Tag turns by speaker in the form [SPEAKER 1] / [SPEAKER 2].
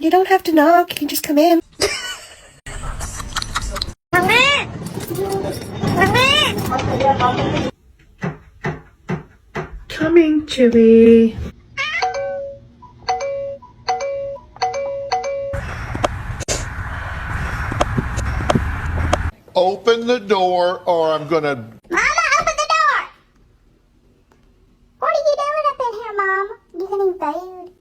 [SPEAKER 1] You don't have to knock. You can just come in. Coming, Chewy.
[SPEAKER 2] Open the door or I'm gonna...
[SPEAKER 3] Mama, open the door! What are you doing up in here, Mom? Getting food?